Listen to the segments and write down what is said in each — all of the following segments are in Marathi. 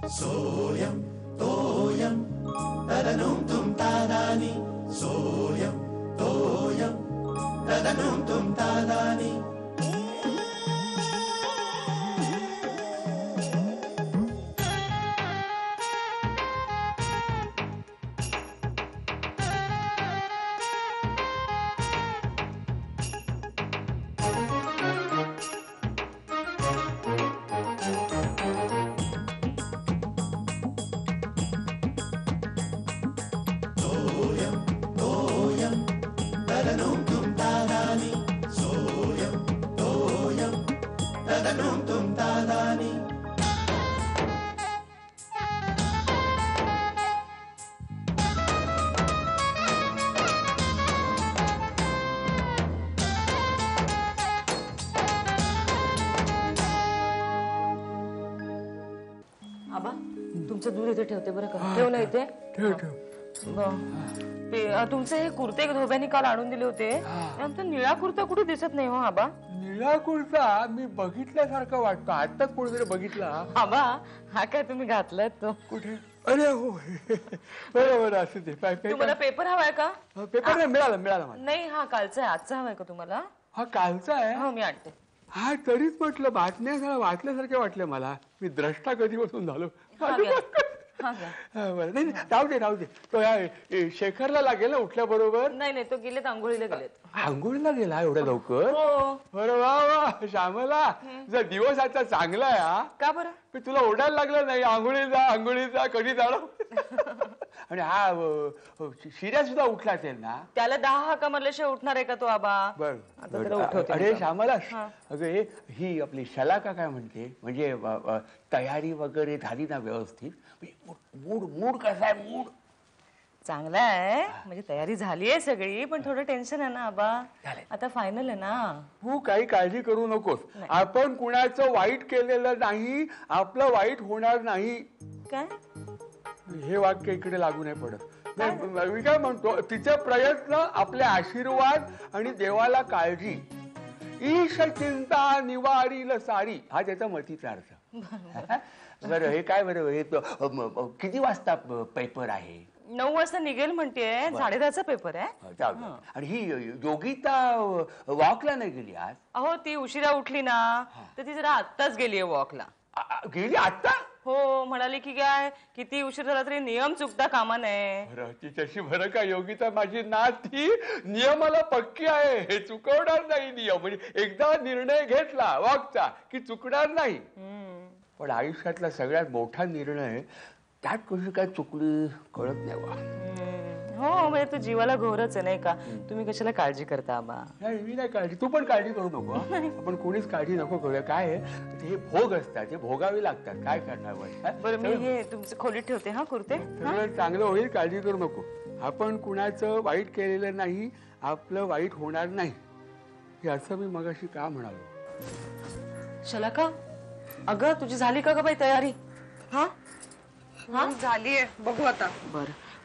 सोयम तोयम तदनुम तुम तादानी सोयम तोयम तदनुम तुम तादानी आबा तुमचं दूध इथे ठेवते बरं का. ठेव ना इथे. ठेव ठेव. तुमचे हे कुर्ते धोब्यानी काल आणून दिले होते. आमचा निळा कुर्ता कुठे दिसत नाही हो आबा. निळा कुर्ता मी बघितल्यासारखं वाटतं. आताच कोणीतरी बघितला. आबा हा काय तुम्ही घातलाय तो कुठे. अरे हो बरोबर असू दे. तुम्हाला पेपर हवाय का. पेपर नाही मिळाला मला. नाही हा कालचा आहे. आजचा हवाय का तुम्हाला. हा कालचा आहे. हो मी आणते. हा तरीच म्हटलं बातम्या सगळं वाचल्यासारखे वाटले मला. मी द्रष्टा कधीपासून झालो. बरं नाही राहू दे. तो या शेखरला लागेल ना उठल्या बरोबर. नाही तो गेलेत आंघोळीला गेलेत. आंघोळीला गेला एवढ्या लवकर. बरं वा वा श्यामला जर दिवस आजचा चांगला आहे. हा का बरं. मी तुला ओढायला लागलं नाही. आंघोळीचा कधी जाणं. आणि हा शिर्या सुद्धा उठला असेल ना. त्याला 10 हाका मारल्याशिवाय उठणार आहे का तो आबा. बरं अरे श्यामला अगं ही आपली शलाका काय म्हणते. म्हणजे तयारी वगैरे झाली ना व्यवस्थित. मूड कसा आहे. मूड चांगला आहे. म्हणजे तयारी झाली आहे सगळी. पण थोडं टेन्शन आहे ना आबा. आता फायनल आहे ना. तू काही काळजी करू नकोस. आपण कुणाचं वाईट केलेलं नाही. आपलं वाईट होणार नाही. काय हे वाक्य इकडे लागू नाही पडत. मी काय म्हणतो तिचे प्रयत्न आपले आशीर्वाद आणि देवाला काळजी. ईश चिंता निवारील सारी हा त्याचा मतीचा अर्थ. बरं हे काय बरं हे किती वाजता पेपर आहे. 9 वाजता निघेल म्हणतेय. 10:30चा पेपर आहे. आणि ही योगिता वॉकला नाही गेली आज. अहो ती उशिरा उठली ना तर ती जरा आत्ताच गेलीये वॉकला. गेली आता. हो म्हणाली की काय किती उशीर झाला तरी नियम चुकता कामा नये. बरं तिच्याशी बरं का योगिता माझी नात ती नियमाला पक्की आहे. हे चुकवणार नाही नियम. म्हणजे एकदा निर्णय घेतला वॉकचा की चुकणार नाही. पण आयुष्यातला सगळ्यात मोठा निर्णय त्यात कशी काय चुकली कळत नाही वा. हो म्हणजे तू जीवाला घोरच आहे नाही का. तुम्ही कशाला काळजी करता आबा. नाही मी नाही काळजी. तू पण काळजी करू नको. आपण कोणीच काळजी नको करूया. काय आहे हे भोग असतात. हे भोगावे लागतात. काय करणार. बरं मी हे तुमचं खोलीत ठेवते. हा कुर्ते सगळं चांगलं होईल. काळजी करू नको. आपण कुणाचं वाईट केलेलं नाही. आपलं वाईट होणार नाही. हे असं मी मगाशी का म्हणालो. शलाका अगं तुझी झाली का ग बाई तयारी. हा झालीये. बघू आता.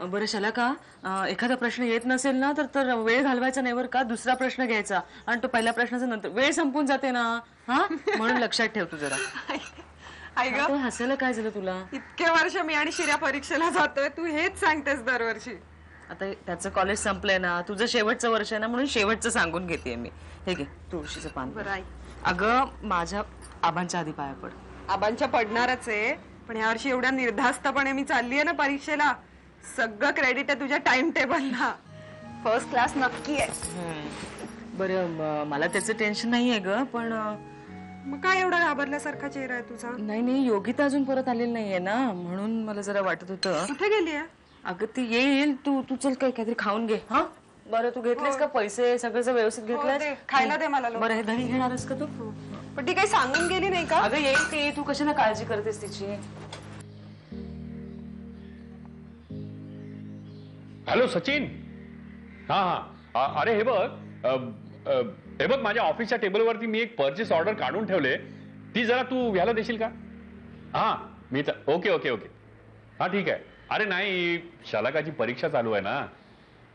बरं शलाका एखादा प्रश्न येत नसेल ना तर वेळ घालवायचा नाही बरं का. दुसरा प्रश्न घ्यायचा आणि तो पहिल्या प्रश्नाचा नंतर. वेळ संपून जाते ना. हा म्हणून लक्षात ठेव तू जरा. आई ग हसायला काय झालं तुला. इतके वर्ष मी आणि शिर्या परीक्षेला जातोय. तू हेच सांगतेस दरवर्षी. आता त्याचं कॉलेज संपलंय ना. तुझं शेवटचं वर्ष आहे ना म्हणून शेवटचं सांगून घेते मी. हे घे तुळशीचं पान. बरं आई. अगं माझ्या आबांच्या आधी पाया पड. आबांच्या पडणारच आहे. पण यावर्षी एवढ्या निर्धास्तपणे मी चाललीये ना परीक्षेला. सगळं क्रेडिट आहे तुझ्या टाइम टेबलला. फर्स्ट क्लास नक्की आहे. बरं मला त्याचं टेन्शन नाहीये ग. पण मग काय एवढा घाबरल्यासारखा चेहरा आहे तुझा. नाही योगिता अजून परत आलेली नाहीये ना म्हणून मला जरा वाटत होतं. कुठे गेली आहे. अगं ती येईल. तू चल काहीतरी खाऊन घे. हा बरं तू घेतलेस का पैसे सगळं व्यवस्थित घेतलंस. खायला दे मला. बरं हे दही घेणारस का तू. पण ती काही सांगून गेली नाही का. अगं येईल ती. तू कशाला काळजी करतेस तिची. हॅलो सचिन. हा अरे हे बघ माझ्या ऑफिसच्या टेबलवरती मी एक परचेस ऑर्डर काढून ठेवले. ती जरा तू ह्याला देशील का. हा मी तर ओके. हा ठीक आहे. अरे नाही शलाकाची परीक्षा चालू आहे ना.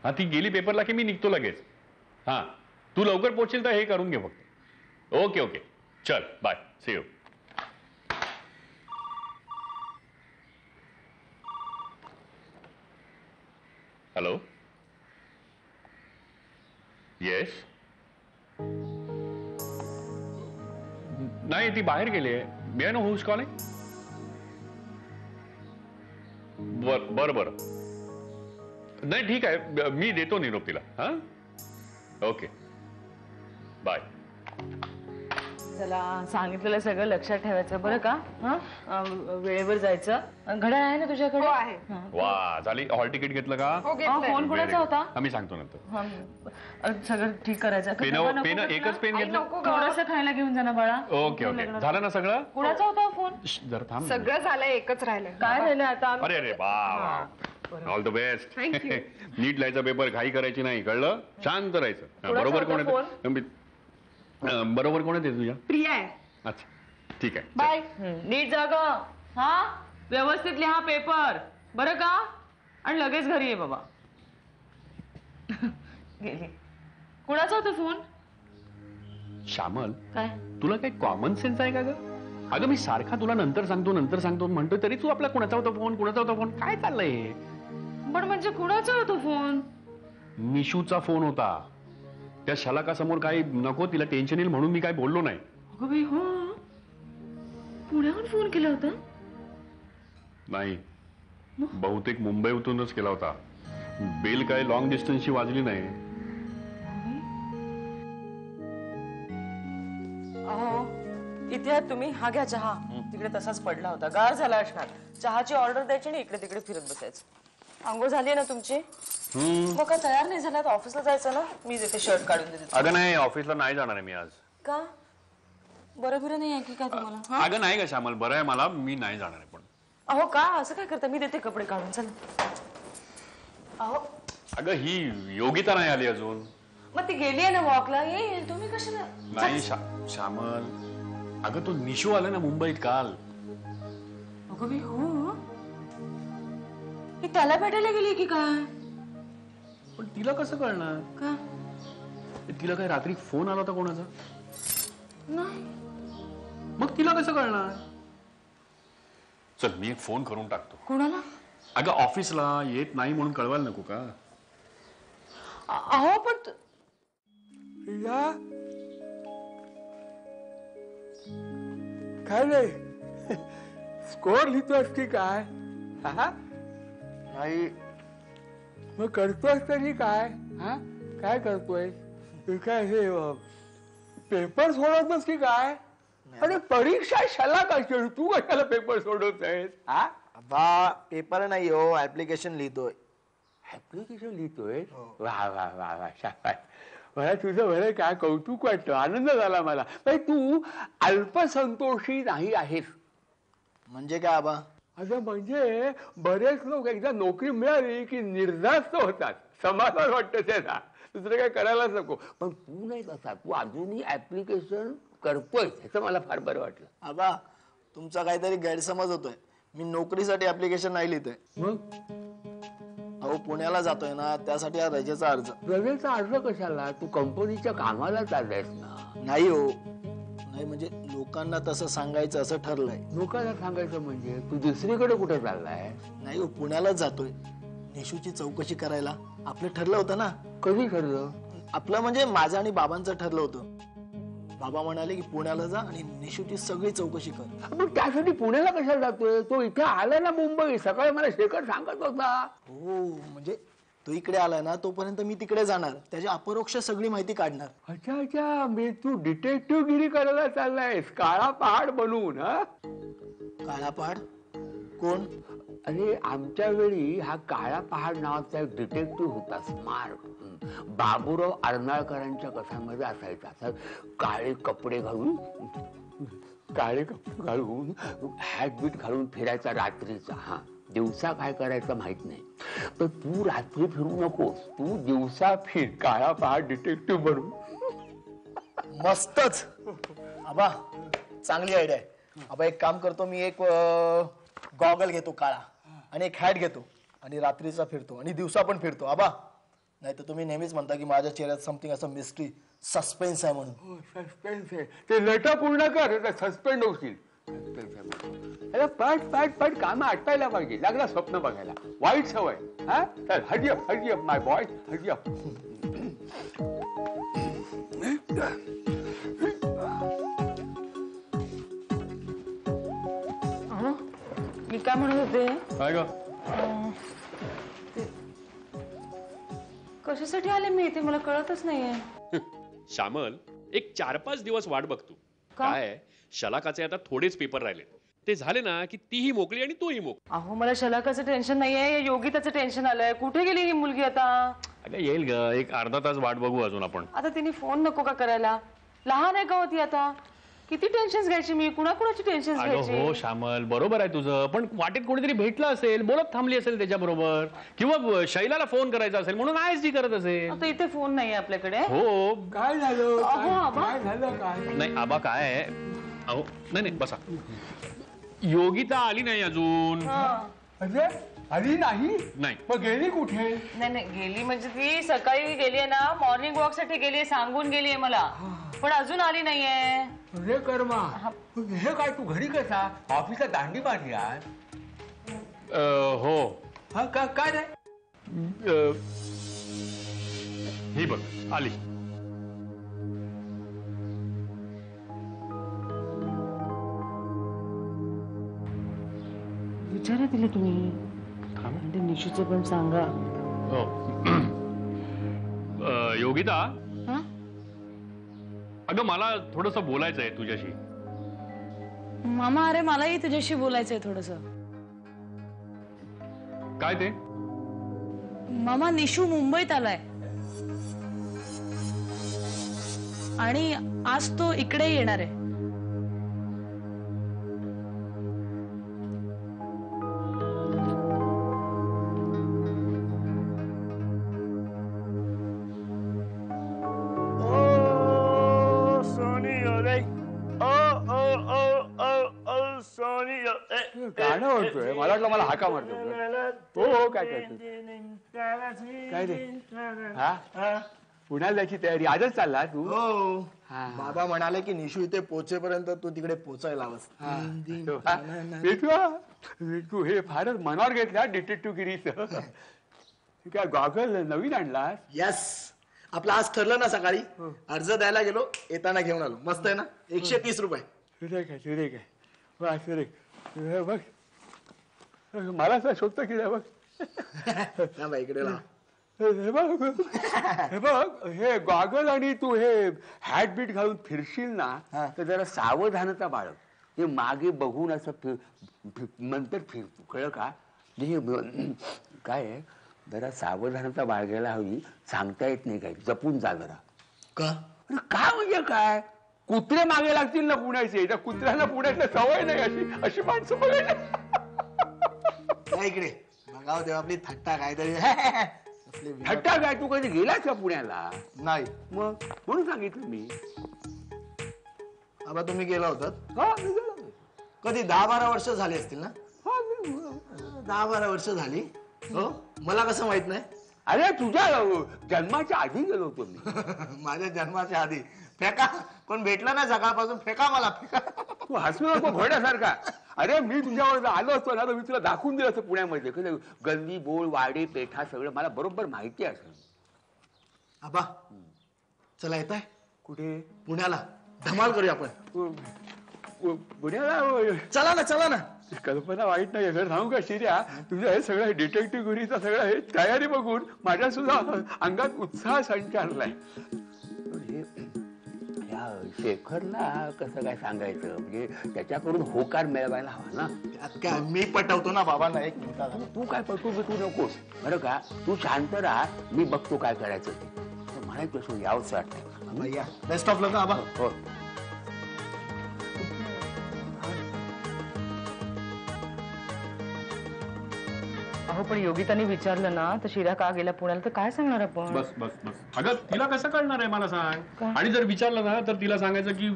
हा ती गेली पेपरला की मी निघतो लगेच. हा तू लवकर पोहोचशील तर हे करून घे फक्त. ओके चल bye. See you. Hello, yes. नाही, ती बाहेर गेली आहे. May I know who's calling? बरं बरं. नाही ठीक आहे, मी देतो निरोप तिला. हा, ओके, बाय. चला, सांगितलेलं सगळं लक्षात ठेवायचं बरं का? हा, वेळेवर जायचं. घड्याळ आहे ना तुझ्याकडे? हो, आहे. वा, झाली. हॉल तिकीट घेतलं का? हो, घेतलंय. फोन कोणाचा होता? आम्ही सांगतो नंतर. सगळं ठीक करायचं. पेन एकच पेन घेतलं. थोडस खायला घेऊन जा ना बाळा. ओके ओके, झालं ना सगळं? कुणाचा होता फोन? जरा थांब. सगळं झालंय, एकच राहिलंय. काय राहिलं आता? अरे अरे वा, ऑल द बेस्ट. नीट लिहायचा पेपर, घाई करायची नाही, कळलं? शांत राहायचं. बरोबर कोण आहे? बरोबर कोण आहे तुझ्या? प्रिया आहे. अच्छा, ठीक आहे. बाय. नीट जाग. हा, व्यवस्थित लिहा पेपर बरं का? आणि लगेच घरी ये बाबा. गेली. कुणाचा होता फोन? श्यामल, काय? तुला काही कॉमन सेन्स आहे का ग? अगं, मी सारखा तुला नंतर सांगतो म्हणतो, तरी तू आपला कुणाचा होता फोन काय चाललंय हे? पण म्हणजे कुणाचा होता फोन? निशूचा फोन होता. त्या शलाकासमोर काही नको, तिला टेन्शन येईल म्हणून मी काय बोललो नाही. अगं बाई, हो, पुण्याहून फोन केला होता? नाही, बहुतेक मुंबईतूनच केला होता. बेल काय लॉंग डिस्टन्सची वाजली नाही. अहो, इथे आहात तुम्ही? हा घ्या चहा. तिकडे तसाच पडला होता, गार झाला असणार. चहाची ऑर्डर द्यायची आणि इकडे तिकडे फिरत बसायचं. आंघोळ झाली ना तुमची? मग काय तयार नाही झाला तर ऑफिसला जायचं ना? मी देते, शर्ट काढून देते. अगं नाही, ऑफिसला नाही जाणार आहे मी आज. का? बरं बिरं नाही आहे की काय तुम्हाला? अगं नाही का श्यामल, बरं आहे मला, मी नाही जाणार आहे. पण अहो का असं काय करता? मी देते कपडे काढून. चला. अहो, अगं, ही योगिता नाही आली अजून. मग ती गेली आहे ना वॉकला. येईल, तुम्ही कशाला? नाही श्यामल, अगं तो निशू आला ना मुंबईत काल. अगं मी हो, ही त्याला भेटायला गेली की काय? पण तिला कसं कळणार? का? तिला काय रात्री फोन आला होता कोणाचा? नाही. मग तिला कसं कळणार? चल, मी एक फोन करून टाकतो. कोणाला? अगं, ऑफिसला येत नाही म्हणून कळवायला नको का? अहो पण या काय नाही, स्कोअर लिहितोस की काय? हा, नाही मग करतोस तरी काय? हा, काय करतोय? काय हे पेपर सोडवतोस की काय? अरे परीक्षा शलाक असेल, तू कशाला पेपर सोडवतोयस? हा, बा पेपर नाही हो, ऍप्लिकेशन लिहितोय. ऍप्लिकेशन लिहितोय? वा वा वा वा, शाबास. मला तुझं बरं काय कौतुक वाटतं, आनंद झाला मला. तू अल्पसंतोषी नाही आहेस. म्हणजे काय आबा? अगं म्हणजे बरेच लोक एकदा नोकरी मिळाली की निर्धास्त होतात, समाधान वाटतं त्यांना, दुसरं काय करायलाच नको. पण तू नाही तसा, तू अजूनही ऍप्लिकेशन करतोय, ह्याचं मला फार बरं वाटलं. आबा, तुमचा काहीतरी गैरसमज होतोय. मी नोकरीसाठी ऍप्लिकेशन नाही लिहितोय. मग अहो, पुण्याला जातोय ना, त्यासाठी हा रजेचा अर्ज. रजेचा अर्ज कशाला? तू कंपनीच्या कामाला चाललायस ना? नाही हो, नाही म्हणजे लोकांना तसं सांगायचं असं ठरलंय. लोकांना सांगायचं म्हणजे तू दुसरीकडे कुठे चाललाय? नाही हो, पुण्यालाच जातोय निशूची चौकशी करायला. आपलं ठरलं होतं ना. कधी ठरलं? आपलं म्हणजे माझं आणि बाबांचं ठरलं होतं. बाबा म्हणाले की पुण्याला जा आणि निशूची सगळी चौकशी कर. मग त्यासाठी पुण्याला कशाला जातोय? तो इथे आला ना मुंबई, सकाळी मला शेखर सांगत होता. हो, म्हणजे तो इकडे आलाय ना, तोपर्यंत मी तिकडे जाणार, त्याची अपरोक्ष सगळी माहिती काढणार. अच्छा अच्छा, मी तू डिटेक्टिव्ह गिरी करायला चाललायस, काळा पहाड बनवून? हा, काळा पहाड? कोण? अरे आमच्या वेळी हा काळा पहाड नावाचा एक डिटेक्टिव्ह होता, स्मार्ट. बाबूराव अर्नाळकरांच्या कथांमध्ये असायचा. असा काळे कपडे घालून हॅट बीट घालून फिरायचा रात्रीचा. हा, दिवसा काय करायचं माहित नाही. तर तू रात्री फिरू नकोस, तू दिवसा फिर, काळा पहाड डिटेक्टिव्ह बनून. मस्तच आबा, चांगली आयडिया आहे. आबा एक काम करतो, मी एक गॉगल घेतो काळा आणि एक हॅट घेतो आणि रात्रीचा फिरतो आणि दिवसा पण फिरतो. आबा, नाही तर तुम्ही नेहमीच म्हणता की माझ्या चेहऱ्यात समथिंग असं मिस्ट्री, सस्पेन्स आहे म्हणून. सस्पेन्स आहे ते, नट पूर्ण कर, सस्पेंड होशील. सस्पेन्स आहे. अरे पट पट पट काम आटपायला पाहिजे. लागला स्वप्न बघायला, वाईट सवय. हा चल हरी अप माय बॉय, हरी अप. मी काय म्हणत होते, काय ग? कशासाठी आले मी इथे मला कळतच नाहीये. श्यामल, एक 4-5 दिवस वाट बघतो. काय शलाकाचे आता थोडेच पेपर राहिले, ते झाले ना की तीही मोकळी आणि तूही मोकळी. अहो मला शलाकाचं टेन्शन नाहीये, योगिताचं टेन्शन आलंय. कुठे गेली ही मुलगी आता? अगं येईल ग, एक अर्धा तास वाट बघू अजून आपण. आता तिने फोन नको का करायला? लहान आहे का होती आता? किती टेन्शन घ्यायची मी, कुणाकुणाची टेन्शन अगं घ्यायची? हो श्यामल, बरोबर आहे तुझं, पण वाटेत कोणीतरी भेटलं असेल, बोलत थांबली असेल त्याच्याबरोबर, किंवा शैलाला फोन करायचा असेल म्हणून आहेच ती करत असेल. आता इथे फोन नाहीये आपल्याकडे. हो. काय झालं? अहो, आबा. काय झालं? काय नाही आबा काय आहे, अहो नाही बसा. योगिता आली नाही अजून. म्हणजे आली नाही? नाही. मग गेली कुठे? नाही गेली म्हणजे ती सकाळी गेलीये ना, मॉर्निंग वॉक साठी गेलीये, सांगून गेलीये मला, पण अजून आली नाहीये. अरे कर्मा, हे काय तू घरी कसा? ऑफिसला दांडी मारली आज? हो. हा काय रे? ही बघ आली. विचारा तिला तुम्ही, म्हणजे निशूचं पण सांगा. हो. योगिता, हा? अगं मला थोडंसं बोलायचं आहे तुझ्याशी. मामा अरे मलाही तुझ्याशी बोलायचंय थोडस. काय ते? मामा निशू मुंबईत आलाय आणि आज तो इकडे येणार आहे. गाणं म्हणतोय, मला वाटलं मला हाका मारतो. हो काय करतो? काय रे? हा पुण्याला जायची तयारी आजच चालला तू? हो. बाबा म्हणाले की निशू इथे पोहोचेपर्यंत तू तिकडे पोचायला हवंस. तू हे फारच मनावर घेतला डिटेक्टिव्ह गिरीचं. काय गॉगल नवीन आणला? यस, आपलं आज ठरलं ना सकाळी, अर्ज द्यायला गेलो, येताना घेऊन आलो. मस्त आहे ना, 130 रुपये. तुझे काय वा सुरेख बघ, मला असं शोधतं की बघ. इकडे लाव. हे बघ, हे गॉगल आणि तू हे हॅट बीट घालून फिरशील ना तर जरा सावधानता बाळग. हे मागे बघून असं नंतर फिरतो, कळलं का? हे काय आहे, जरा सावधानता बाळगायला हवी. सांगता येत नाही काय, जपून जा जरा. का? अरे काय म्हणजे काय, कुत्रे मागे लागतील ना पुण्याचे, त्या कुत्र्याला पुण्यातल्या सवय नाही अशी माणसं बघायला. इकडे बघाव तेव्हा आपली थट्टा काहीतरी. थट्टा काय, तू कधी गेलास का पुण्याला? नाही. मग म्हणून सांगितलं मी. आबा तुम्ही गेला होतात? हा मी गेलो. कधी 10-12 वर्ष झाली असतील ना? हा, मी 10-12 वर्ष झाली. हो, मला कसं माहित नाही? अरे तुझ्या जन्माच्या आधी गेलो होतो मी. माझ्या जन्माच्या आधी? फेका, कोण भेटलं ना सकाळपासून, फेका मला, फेका. तू हसू नको घोड्यासारखा. अरे मी तुझ्यावर आलो असतो ना तर मी तुला दाखवून दिलं असतं पुण्यामध्ये गल्ली बोळ वाडे पेठा सगळं मला बरोबर माहिती असेल. आबा चला, येत आहे कुठे? पुण्याला धमाल करूया आपण. पुण्याला चला ना. कल्पना वाईट नाही. घर सांगू का शिर्या, तुझं हे सगळं डिटेक्टिव्ह गुरीचं सगळं हे तयारी बघून माझ्या सुद्धा अंगात उत्साह संचारलाय. शेखरला कसं काय सांगायचं, म्हणजे त्याच्याकडून होकार मिळवायला हवा ना. त्यात काय, मी पटवतो ना बाबांना. एक मिनिट. तू काय पटू नकोस बरं का. तू शांत राहा, मी बघतो काय करायचं ते. मला तसं यावंच वाटतंय. बेस्ट ऑफ लक आबा. हो. अहो पण योगिताने विचारलं ना तर शिरा का गेला पुण्याला तर काय सांगणार आपण? बस बस बस. अगं तिला कसं कळणार आहे मला सांग. आणि जर विचारलं ना तर तिला सांगायचं की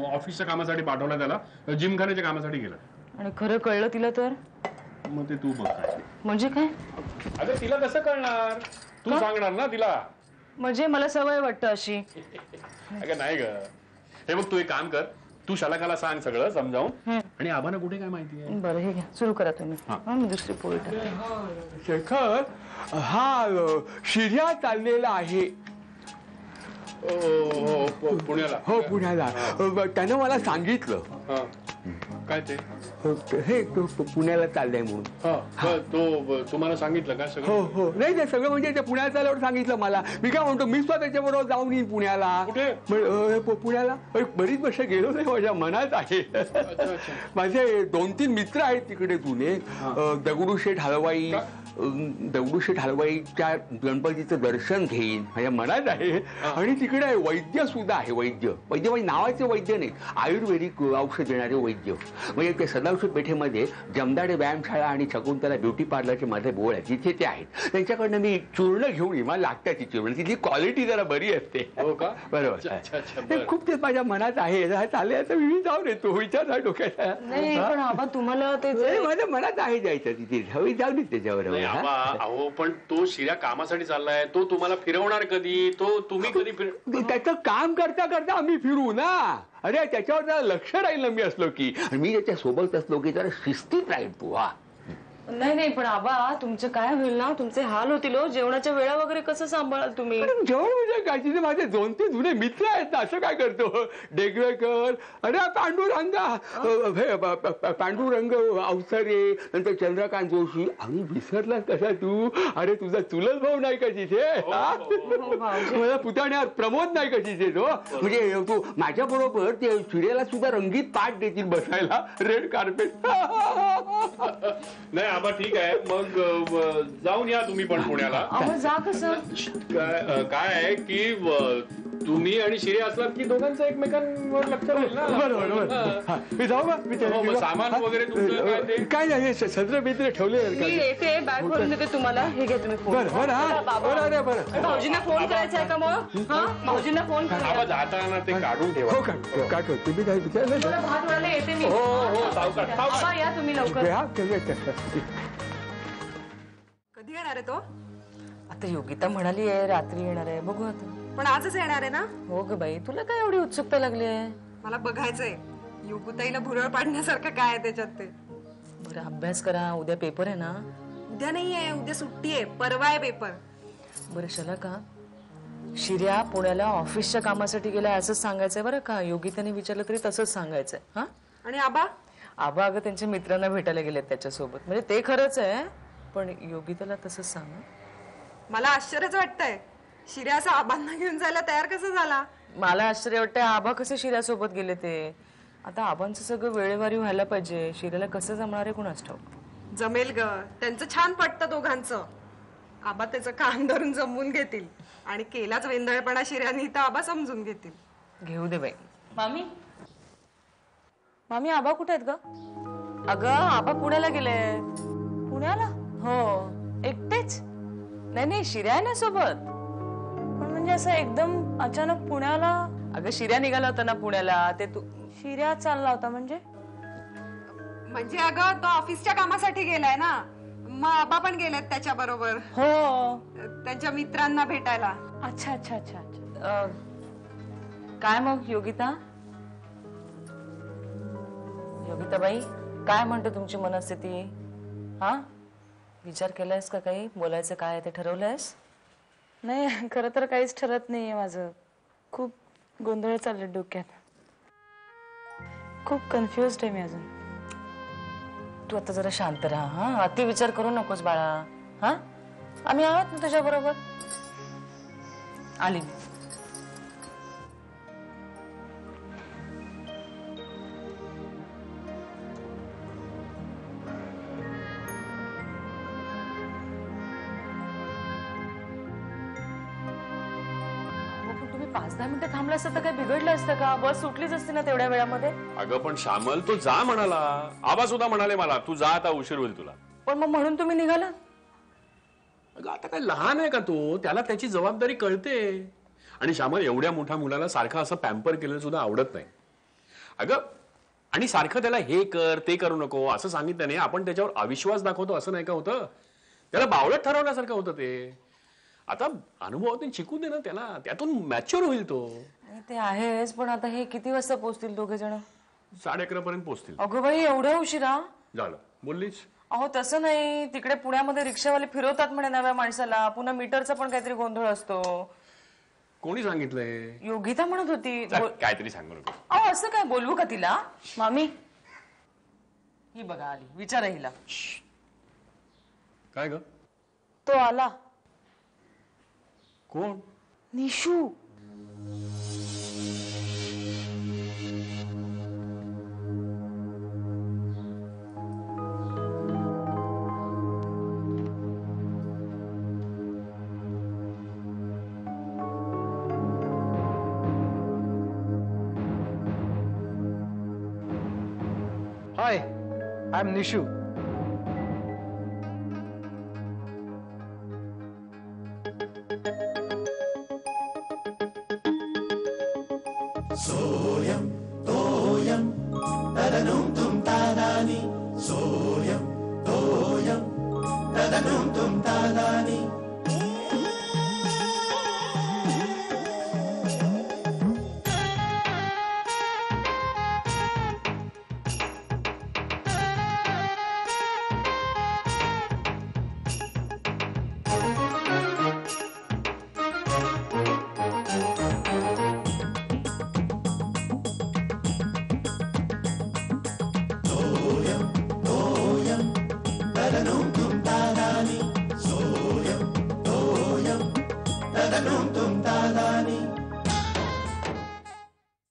ऑफिसच्या कामासाठी पाठवलं, त्याला जिमखान्याच्या कामासाठी गेलं. आणि खरं कळलं तिला तर? मग ते तू बघ काय. म्हणजे काय? अगं तिला कसं कळणार, तू सांगणार ना तिला. म्हणजे मला सवय वाटतं अशी. अगं नाही ग. हे बघ तू एक काम कर, तू शलाकाला सांग सगळं समजावून. आणि आबांना कुठे काय माहिती आहे? बरं हे घ्या सुरू करा तुम्ही. मी दुसरी पोळी टाकते. शेखर हा शिर्या चाललेला आहे. पुण्याला. हो पुण्याला. त्यानं मला सांगितलं. काय ते? हे पुण्याला चाललंय म्हणून. तो तुम्हाला सांगितलं का सगळं? हो हो नाही ते सगळं म्हणजे ते पुण्याला चालल्यावर सांगितलं मला. मी काय म्हणतो मी स्वतः त्याच्याबरोबर जाऊन येईन पुण्याला. पुण्याला बरीच वर्ष गेलो नाही माझ्या मनात आहे. माझे 2-3 मित्र आहेत तिकडे जुने. दगडूशेठ हलवाईच्या गणपतीचं दर्शन घेईन माझ्या मनात आहे. आणि तिकडे वैद्य सुद्धा आहे. वैद्य म्हणजे नावाचे वैद्य नाही, आयुर्वेदिक औषध देणारे वैद्य. म्हणजे ते सदाशिव पेठेमध्ये जमदाडे व्यायामशाळा आणि शकुंतला ब्युटी पार्लरचे माझे बोळ आहे तिथे ते आहेत. त्यांच्याकडनं मी चूर्ण घेऊन येईन. मला लागतात ती चूर्ण, तिथली क्वालिटी जरा बरी असते. हो का? बरोबर. खूप ते माझ्या मनात आहे. चालेल आता मी जाऊन येतो. विचार डोक्यात नाही पण आबा तुम्हाला ते माझ्या मनात आहे जायचं तिथे. हवी जाऊ दे त्याच्यावर. अहो पण तो शिर्या कामासाठी चाललाय. तो तुम्हाला फिरवणार कधी? तो तुम्ही कधी त्याचं काम करता करता आम्ही फिरू ना. अरे त्याच्यावर जरा लक्ष राहील ना मी असलो की. मी त्याच्या सोबत असलो की जरा शिस्तीत राहील तू. नाही पण आबा तुमचं काय होईल ना, तुमचे हाल होतील. जेवणाच्या वेळा वगैरे कसं सांभाळाल तुम्ही? जेवण म्हणजे काय, तिथे माझे 2-3 जुने मित्र आहेत ना. असं काय करतो डेगवेकर, अरे पांडुरंग अवसरे, नंतर चंद्रकांत जोशी. आणि विसरलास कसा तू? अरे तुझा चुलत भाऊ नाही का तिथे? मला पुतण्यावर प्रमोद नाही का तिथे तो? म्हणजे तू माझ्या बरोबर ते शिर्याला सुद्धा रंगीत पाठ देतील बसायला रेड कार्पेट. नाही आबा ठीक आहे मग जाऊन या तुम्ही पण पुण्याला. जा कसं काय आहे की तुम्ही आणि शिर्या असलात की दोघांचं एकमेकांवर लक्ष राहील ना. बरोबर. मी जाऊ का? सामान वगैरे तुमचं काय ते? काय नाही सत्र बित्र ठेवले. मी येते बॅग भरून देते तुम्हाला. हे घ्या तुम्ही फोन. बरं. भाऊजींना फोन करायचा आहे का मग? भाऊजींना फोन आबा जाताना ते काढून ठेवा. हो का तुम्ही काय विचारलं? भात वाढले येते मी. हो सावकाश. आबा या तुम्ही लवकर. कधी येणार आहे तो? आता योगिता म्हणाली आहे रात्री येणार आहे. बघू आता. पण आजच येणार आहे ना? हो ग बाई, तुला काय एवढी उत्सुकता लागली आहे? मला बघायचंय युगुताईला भुरळ पाडण्यासारखं काय आहे त्याच्यात ते. बरं अभ्यास करा. उद्या पेपर आहे ना? उद्या नाही आहे, उद्या सुट्टी आहे. परवा आहे पेपर. बरं चला का शिर्या पुण्याला ऑफिसच्या कामासाठी गेला असंच सांगायचंय बरं का. योगिताने विचारलं तरी तसंच सांगायचंय. हा आणि आबा? आबा अगं त्यांच्या मित्रांना भेटायला गेलेत त्याच्यासोबत. म्हणजे ते खरंच आहे पण योगिताला तसंच सांग. मला आश्चर्यच वाटतंय शिर्या असं आबांना घेऊन जायला तयार कसं झाला? मला आश्चर्य वाटतंय आबा कसे शिर्यासोबत गेले ते. आता आबांचं सगळं वेळेवारी व्हायला पाहिजे. शिर्याला कसं जमणार आहे कुणास ठाऊक. जमेल ग, त्यांचं छान पटतं दोघांचं. आबा त्याचं कान धरून जमवून घेतील आणि केलाच वेंदळपणा शिर्यानी तर आबा समजून घेतील. घेऊ दे बाई. मामी आबा कुठे आहेत ग? अगं आबा पुण्याला गेले. पुण्याला? हो एकटेच? नाही शिर्या आहे ना सोबत. पण म्हणजे असं एकदम अचानक पुण्याला? अगं शिर्या निघाला होता ना पुण्याला. ते तू शिर्या चालला होता म्हणजे? म्हणजे अगं तो ऑफिसच्या कामासाठी गेलाय ना, मग आबा पण गेलेत त्याच्या बरोबर. हो त्यांच्या मित्रांना भेटायला. अच्छा. काय मग योगिताबाई काय म्हणते तुमची मनस्थिती? हा विचार केलायस का काही? बोलायचं काय ते ठरवलंयस? नाही खरं तर काहीच ठरत नाहीये माझं. खूप गोंधळ चालले डोक्यात. खूप कन्फ्युज्ड आहे मी अजून. तू आता जरा शांत राहा. हा अति विचार करू नकोस बाळा. हा आम्ही आहोत ना तुझ्या बरोबर. आली तुम्ही 5-10 मिनिटं थांबला असतं तर काय बिघडलं असतं का? बस सुटलीच असते ना तेवढ्या वेळामध्ये. अगं पण श्यामल तो जा म्हणाला. आबा सुद्धा म्हणाले मला तू जा आता उशीर होईल तुला. पण मग म्हणून तुम्ही निघाला? अगं आता काय लहान आहे का तो? त्याला त्याची जबाबदारी कळते. आणि श्यामल एवढ्या मोठ्या मुलाला सारखं असं पॅम्पर केलेलं सुद्धा आवडत नाही. अगं आणि सारखं त्याला हे कर ते करू नको असं सांगितल्याने आपण त्याच्यावर अविश्वास दाखवतो असं नाही का होतं? त्याला बावळट ठरवण्यासारखं होतं ते. आता अनुभवातून शिकू दे ना त्याला, त्यातून मॅच्युअर होईल तो. ते आहेच, पण आता हे किती वाजता पोहोचतील दोघे जण? 11:30 पर्यंत पोहोचतील. अगं बाई, एवढ्या उशिरा? झालं बोललीच. अहो तसं नाही, तिकडे पुण्यामध्ये रिक्षावाले फिरवतात म्हणे नव्या माणसाला, पुन्हा मीटरचा पण काहीतरी गोंधळ असतो. कोणी सांगितलंय? योगिता म्हणत होती. काहीतरी सांगू नको. अहो असं काय, बोलवू का तिला? मामी ही बघा आली, विचारा हिला. काय ग? तो आला. कोण? निशू. हाय, आय एम निशू. सोयम तोयम तदनुम तुम तादानी सोयम तोयम तदनुम तुम तादानी